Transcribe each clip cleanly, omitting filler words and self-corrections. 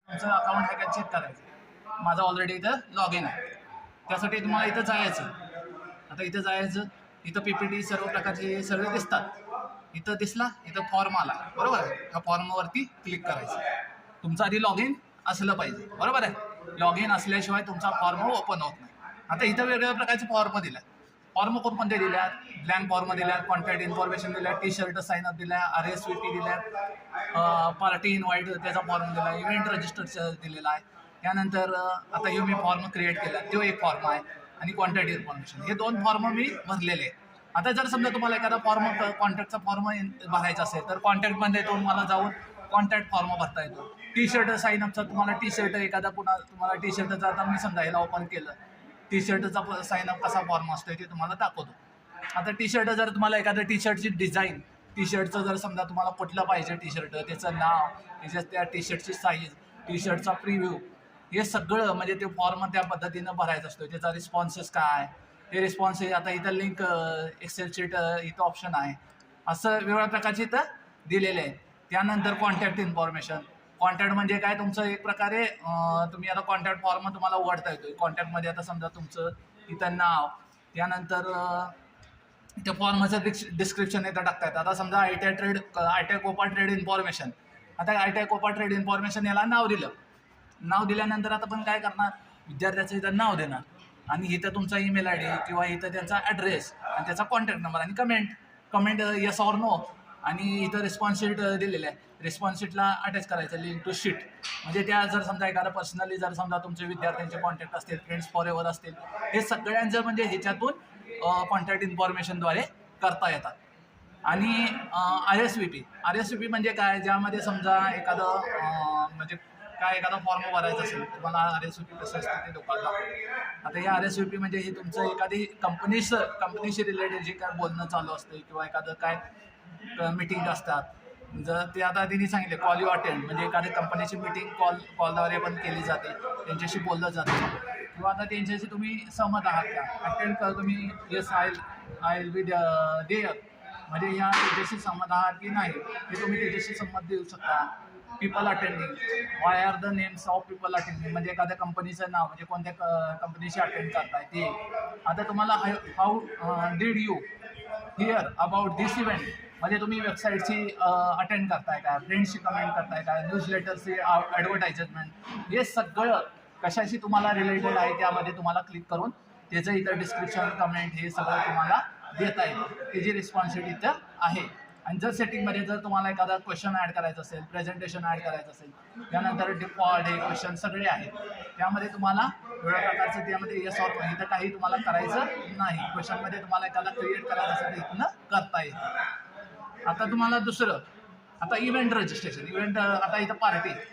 तुमचं अकाउंट आहे का चेक करायचं. माझं ऑलरेडी इथं लॉग इन आहे. त्यासाठी तुम्हाला इथं जायचं. आता इथं जायचं, इथं PPT सर्व प्रकारचे सगळे दिसतात. इथं दिसला, इथं फॉर्म आला, बरोबर आहे. ह्या फॉर्मवरती क्लिक करायचं. तुमचं आधी लॉग इन असलं पाहिजे, बरोबर आहे. लॉग इन असल्याशिवाय तुमचा फॉर्म ओपन होत नाही. आता इथं वेगवेगळ्या प्रकारचे फॉर्म दिले. फॉर्म कोणते दिल्यात? ब्लँक फॉर्म दिल्यात, कॉन्टॅक्ट इन्फॉर्मेशन दिल्या, टी-शर्ट साइन अप दिल्या, RSVP दिल्या, पार्टी इन्व्हाइट त्याचा फॉर्म दिला, इव्हेंट रजिस्टरचा दिलेला आहे. त्यानंतर आता हे मी फॉर्म क्रिएट केला, तो एक फॉर्म आहे, आणि कॉन्टॅक्ट इन्फॉर्मेशन, हे 2 फॉर्म मी भरलेले आहेत. आता जर समजा तुम्हाला एखादा फॉर्म कॉन्टॅक्टचा फॉर्म भरायचा असेल तर कॉन्टॅक्टमध्ये तुम्हाला जाऊन कॉन्टॅक्ट फॉर्म भरता येतो. टी-शर्ट साईनअपचा तुम्हाला टी-शर्ट एखादा तुम्हाला टी-शर्टचा, आता मी समजा याला ओपन केलं, टी-शर्टचा साईनअप कसा फॉर्म असतो ते तुम्हाला दाखवतो. आता टी-शर्ट जर तुम्हाला एखाद्या टी-शर्टची डिझाईन, टी-शर्टचं जर समजा तुम्हाला कुठलं पाहिजे टी-शर्ट, त्याचं नाव, त्याच्या त्या टी-शर्टची साईज, टी-शर्टचा प्रिव्ह्यू, हे सगळं म्हणजे ते फॉर्म त्या पद्धतीनं भरायचं असतो. त्याचा रिस्पॉन्सेस काय, हे रिस्पॉन्स, आता इथं लिंक, एक्सेल शीट इथं ऑप्शन आहे, असं वेगवेगळ्या प्रकारचे इथं दिलेले आहे. त्यानंतर कॉन्टॅक्ट इन्फॉर्मेशन, कॉन्टॅक्ट म्हणजे काय, तुमचं एक प्रकारे तुम्ही आता कॉन्टॅक्ट फॉर्म तुम्हाला उघडता येतो. कॉन्टॅक्टमध्ये आता समजा तुमचं इथं नाव, त्यानंतर त्या फॉर्मचं डिस्क्रिप्शन इथं टाकता येतं. आता समजा ITI कोपा ट्रेड इन्फॉर्मेशन, आता ITI कोपा ट्रेड इन्फॉर्मेशन याला नाव दिलं. नाव दिल्यानंतर आता पण काय करणार, विद्यार्थ्याचं इथं नाव देणार, आणि इथं तुमचा ईमेल ID किंवा इथं त्यांचा ॲड्रेस आणि त्याचा कॉन्टॅक्ट नंबर, आणि कमेंट येस ऑर नो, आणि इथं रिस्पॉन्स शीट दिलेलं आहे. रिस्पॉन्स शीटला अटॅच करायचं लिंक टू शीट, म्हणजे त्या जर समजा एखादा पर्सनली जर समजा तुमचे विद्यार्थ्यांचे कॉन्टॅक्ट असतील, फ्रेंड्स फॉर एव्हर असतील, हे सगळ्यांचं म्हणजे ह्याच्यातून कॉन्टॅक्ट इन्फॉर्मेशनद्वारे करता येतात. आणि RSVP म्हणजे काय, ज्यामध्ये समजा एखादं म्हणजे काय एखादा फॉर्म भरायचा असेल, तुम्हाला RSVP कसं असतं ते लोकांना दाखवतो. आता या RSVP म्हणजे हे तुमचं एखादी कंपनीशी रिलेटेड जे काय बोलणं चालू असतं, किंवा एखादं काय मीटिंग असतात, जर ते आता तिने सांगितले कॉल यू अटेंड, म्हणजे एखाद्या कंपनीची मीटिंग कॉलद्वारे पण केली जाते, त्यांच्याशी बोललं जातं, किंवा आता त्यांच्याशी तुम्ही सहमत आहात का, अटेंड कर तुम्ही, yes I will be there, म्हणजे ह्या त्याच्याशी सहमत आहात की नाही, हे तुम्ही त्याच्याशी सहमत देऊ शकता. People attending, why are the names of people attending, म्हणजे एखाद्या कंपनीचं नाव, म्हणजे कोणत्या कंपनीशी अटेंड करताय ते. आता तुम्हाला how did you hear about this event, म्हणजे तुम्ही वेबसाईटची अटेंड करताय का, फ्रेंड्सची कमेंट करताय का, न्यूजलेटरची ॲडव्हर्टाइजमेंट, हे सगळं कशाशी तुम्हाला रिलेटेड आहे त्यामध्ये तुम्हाला क्लिक करून त्याचं इथं डिस्क्रिप्शन, कमेंट, हे सगळं तुम्हाला देता येईल. त्याची रिस्पॉन्सिबिलिटी इथं आहे. आणि जर सेटिंगमध्ये जर तुम्हाला एखादा क्वेश्चन ॲड करायचं असेल, प्रेझेंटेशन ॲड करायचं असेल, त्यानंतर डिफॉल्ट हे क्वेश्चन सगळे आहेत, त्यामध्ये तुम्हाला वेगळ्या प्रकारचं त्यामध्ये येस ऑर नो, इथं काही तुम्हाला करायचं नाही. क्वेश्चनमध्ये तुम्हाला एखादा क्रिएट करायचं असेल तर इथनं करता येईल. आता तुम्हाला दुसरं, आता इव्हेंट रजिस्ट्रेशन, आता इथं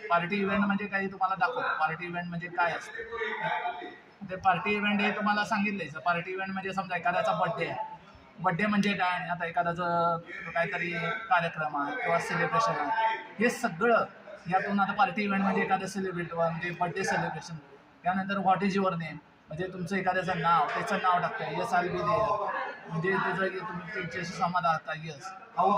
पार्टी इव्हेंट म्हणजे काही तुम्हाला दाखवतो. पार्टी इव्हेंट म्हणजे काय असतं ते, पार्टी इव्हेंट हे तुम्हाला सांगितलं. पार्टी इव्हेंट म्हणजे समजा एखाद्याचा बड्डे आहे, बड्डे म्हणजे काय, आता एखाद्याचं काहीतरी कार्यक्रम आहे किंवा सेलिब्रेशन आहे, हे सगळं यातून. आता पार्टी इव्हेंट म्हणजे एखादं सेलिब्रेट म्हणजे बड्डे सेलिब्रेशन. त्यानंतर व्हॉट इज युअर नेम, म्हणजे तुमचं एखाद्याचं नाव, त्याचं नाव टाकताय, yes I will be there, म्हणजे त्याचं तुम्ही त्याच्याशी सहमत आहात, yes. How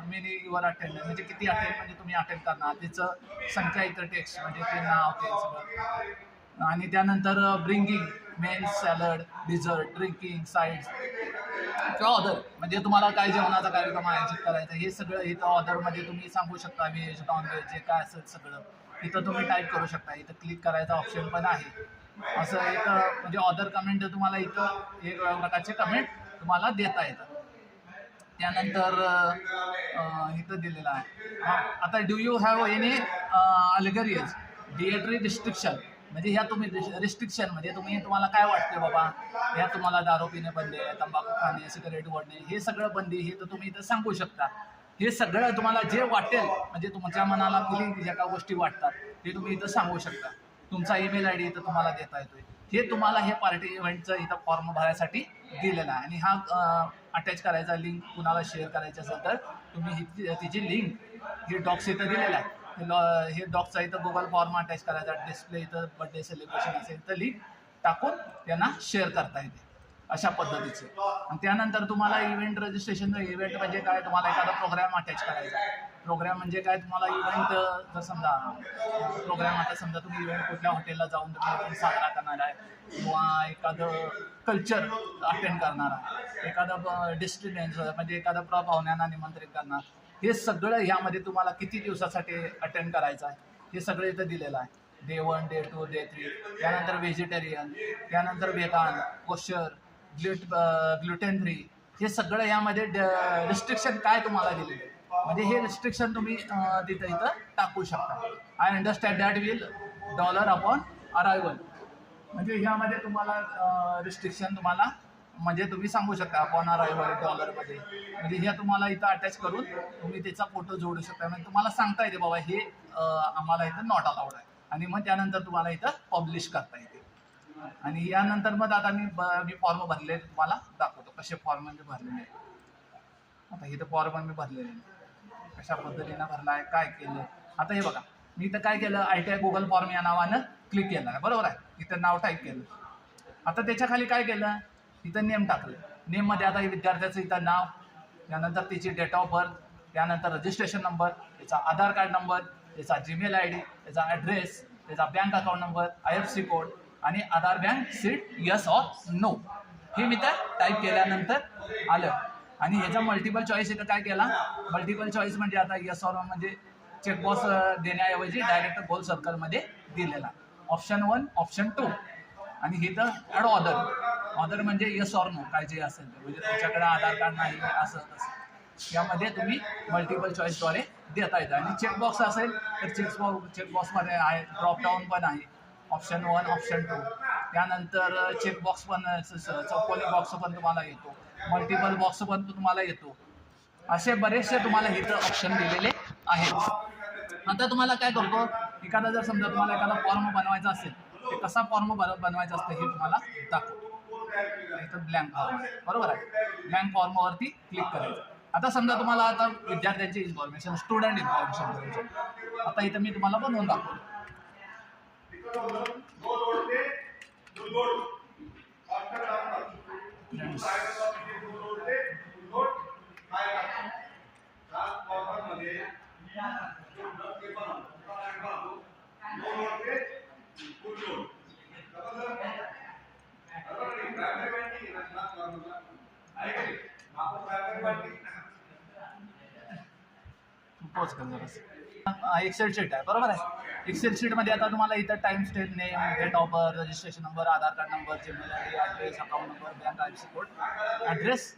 many your attend, म्हणजे किती अटेंड, म्हणजे तुम्ही अटेंड करणार, त्याचं संख्या इथं टेक्स्ट, म्हणजे ते नाव, ते सगळं. आणि त्यानंतर bringing main salad, dessert, drinking, sides किंवा ऑर्डर, म्हणजे तुम्हाला काय जेवणाचा कार्यक्रम आयोजित करायचा, हे सगळं इथं ऑर्डरमध्ये तुम्ही सांगू शकता. व्हेज, नॉन व्हेज, जे काय असेल सगळं इथं तुम्ही टाईप करू शकता. इथं क्लिक करायचा ऑप्शन पण आहे. असं एक म्हणजे ऑर्डर कमेंट तुम्हाला इथं एक प्रकारचे कमेंट तुम्हाला देता येतात. त्यानंतर इथं दिलेलं आहे. आता do you have any allergies dietary restriction, म्हणजे ह्या तुम्ही रिस्ट्रिक्शन म्हणजे तुम्हाला काय वाटते बाबा, ह्या तुम्हाला दारू पिणे बंदी आहे, तंबाखू खाणे, सिगरेट ओढणे, हे सगळं बंदी, हे तर तुम्ही इथं सांगू शकता. हे सगळं तुम्हाला जे वाटेल, म्हणजे तुमच्या मनाला कुठली ज्या काही गोष्टी वाटतात ते तुम्ही इथं सांगू शकता. तुमचा ईमेल ID इथं तुम्हाला देता येतोय. हे तुम्हाला हे पार्टी इव्हेंटचं इथं फॉर्म भरायसाठी दिलेला आहे. आणि हा अटॅच करायचा, लिंक कुणाला शेअर करायचं असेल तर तुम्ही तिची लिंक हे डॉक्स इथं दिलेलं आहे. हे डॉक्सचा इथं गुगल फॉर्म अटॅच करायचा, डिस्प्ले इथं बड्डे सेलिब्रेशन असेल तर लिंक टाकून त्यांना शेअर करता येते. अशा पद्धतीचे. आणि त्यानंतर तुम्हाला इव्हेंट रजिस्ट्रेशन, इव्हेंट म्हणजे काय, तुम्हाला एखादा प्रोग्राम अटॅच करायचा. प्रोग्राम म्हणजे काय, तुम्हाला इव्हेंट जर समजा प्रोग्राम, आता समजा तुम्ही इव्हेंट कुठल्या हॉटेलला जाऊन तुम्ही इव्हेंट साजरा करणार आहे, किंवा एखादं कल्चर अटेंड करणार आहे, एखादं डेस्टिनेशन म्हणजे एखादं पाहुण्यांना निमंत्रित करणार, हे सगळं ह्यामध्ये तुम्हाला किती दिवसासाठी अटेंड करायचं आहे हे सगळं इथं दिलेलं आहे. डे 1, डे 2, डे 3, त्यानंतर व्हेजिटेरियन, त्यानंतर वेगान, कोशर, ग्लुटेन फ्री, हे सगळं यामध्ये रिस्ट्रिक्शन काय तुम्हाला दिलेले, म्हणजे हे रिस्ट्रिक्शन तुम्ही तिथं इथं टाकू शकता. I understand that will dollar upon arrival, म्हणजे ह्यामध्ये तुम्हाला रिस्ट्रिक्शन तुम्हाला म्हणजे तुम्ही सांगू शकता अपॉन अरायवल डॉलरमध्ये, म्हणजे ह्या तुम्हाला इथं अटॅच करून तुम्ही त्याचा फोटो जोडू शकता. म्हणजे तुम्हाला सांगता येते बाबा हे आम्हाला इथं नॉट अलाउड आहे, आणि मग त्यानंतर तुम्हाला इथं पब्लिश करता येते. आणि यानंतर मग आता मी फॉर्म भरले तुम्हाला दाखवतो कसे फॉर्म मी भरलेले. आता इथं फॉर्म मी भरलेले कशा पद्धतीनं भरला आहे, काय केलं. आता हे बघा, मी इथं काय केलं, ITI गुगल फॉर्म या नावानं क्लिक केलं आहे, बरोबर आहे. इथं नाव टाईप केलं. आता त्याच्या खाली काय केलं, इथं नेम टाकलं. नेममध्ये आता विद्यार्थ्याचं इथं नाव, त्यानंतर त्याची डेट ऑफ बर्थ, त्यानंतर रजिस्ट्रेशन नंबर, त्याचा आधार कार्ड नंबर, त्याचा जीमेल ID, त्याचा ॲड्रेस, त्याचा bank account number, IFSC code आणि Aadhaar bank seat yes or no, हे मी तर टाईप केल्यानंतर आलं. आणि ह्याचा मल्टिपल चॉईस इथं काय केला, मल्टिपल चॉईस म्हणजे आता यस ऑर नो म्हणजे चेकबॉक्स देण्याऐवजी डायरेक्ट गोल सर्कलमध्ये दिलेला. ऑप्शन 1, ऑप्शन 2, आणि हे तर ॲड ऑदर म्हणजे यस ऑर नो काय जे असेल ते, म्हणजे तुमच्याकडे आधार कार्ड नाही असं तसं, यामध्ये तुम्ही मल्टिपल चॉईसद्वारे देता येतं. आणि चेकबॉक्स असेल तर चेकबॉक्समध्ये आहे, ड्रॉपडाऊन पण आहे, ऑप्शन 1, ऑप्शन 2, त्यानंतर चेकबॉक्स पण चौकोनी बॉक्स पण तुम्हाला येतो, मल्टिपल बॉक्स पण तुम्हाला येतो, असे बरेचसे तुम्हाला इथं ऑप्शन दिलेले आहेत. आता तुम्हाला काय करतो, एखादा जर समजा तुम्हाला एखादा फॉर्म बनवायचा असेल, ते कसा फॉर्म बनवायचा असतं हे तुम्हाला दाखवतो. इथं ब्लँक फॉर्म आहे, बरोबर आहे. ब्लँक फॉर्मवरती क्लिक करायचं. आता समजा तुम्हाला आता विद्यार्थ्यांची इन्फॉर्मेशन, स्टुडंट इन्फॉर्मेशन करायची, आता इथं मी तुम्हाला बनवून दाखवतो. पोच कर जरा. एक्सेल शीट आहे, बरोबर आहे. एक्सेल शीटमध्ये आता तुम्हाला इथं time, state, name, date of birth, registration number, Aadhaar card number, Gmail ID, address, account number, bank IFSC code, address,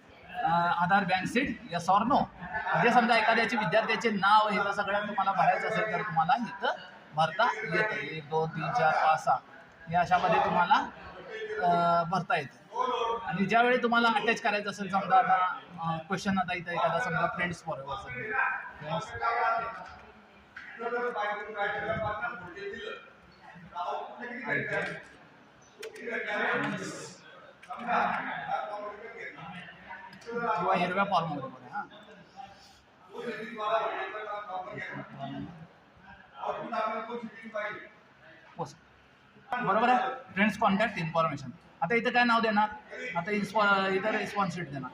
Aadhaar bank seat yes or no, म्हणजे समजा एखाद्याचे विद्यार्थ्याचे नाव इथं सगळ्यांना तुम्हाला भरायचं असेल तर तुम्हाला इथं भरता येतं. 1, 2, 3, 4, 5, 6 या अशामध्ये तुम्हाला भरता येतं. आणि ज्यावेळी तुम्हाला अटॅच करायचं असेल, समजा आता क्वेश्चन, आता इथं एखादा समजा फ्रेंड्स फॉरएव्हर, फ्रेंड्स किंवा हिरव्या फॉर्ममध्ये बघा. बरोबर आहे. फ्रेंड्स कॉन्टॅक्ट इन्फॉर्मेशन, आता इथं काय नाव देणार, आता इथं रिस्पॉन्स शीट देणार.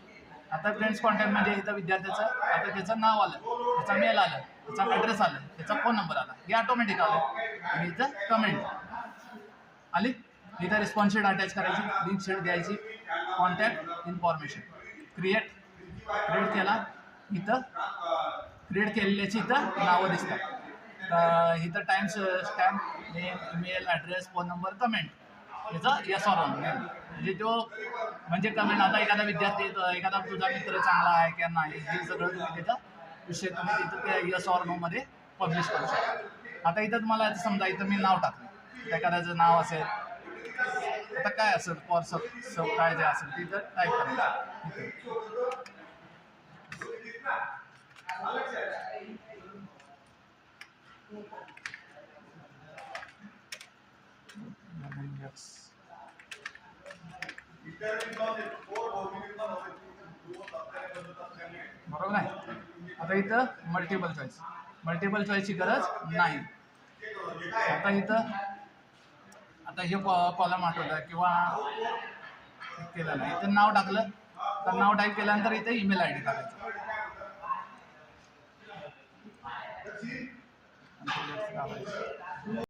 आता फ्रेंड्स कॉन्टॅक्ट म्हणजे इथं विद्यार्थ्याचं, आता त्याचं नाव आलं, त्याचा मेल आलं, त्याचा ॲड्रेस आलं, त्याचा फोन नंबर आला, हे ऑटोमॅटिक आलं. आणि इथं कमेंट आली, इथं रिस्पॉन्स शीट अटॅच करायची, लिंक शीट द्यायची, कॉन्टॅक्ट इन्फॉर्मेशन, क्रिएट केला, इथं क्रिएट केलेल्याची इथं नावं दिसतात. इथं time stamp, name, email, address, phone number, comment, याचा यस ऑर नो, म्हणजे तो म्हणजे कमेंट. आता एखादा विद्यार्थी, एखादा तुझा मित्र चांगला आहे किंवा नाही, हे सगळं तुम्ही त्याचा विषय तुम्ही तिथं त्या यस ऑर नोमध्ये पब्लिश करू शकता. आता इथं तुम्हाला समजा इथं मी नाव टाकलं, एखाद्याचं नाव असेल, आता काय असेल फॉर सब काय जे असेल ते इथं टाईप करायचं. बरोबर आहे. आता इथं मल्टिपल चॉईसची गरज नाही. आता इथं आता हे कॉलम आठवलं किंवा केलं नाही. इथं नाव टाकलं तर नाव टाईप केल्यानंतर इथे ईमेल आय डी टाकायचं. आणि ते लावायचं.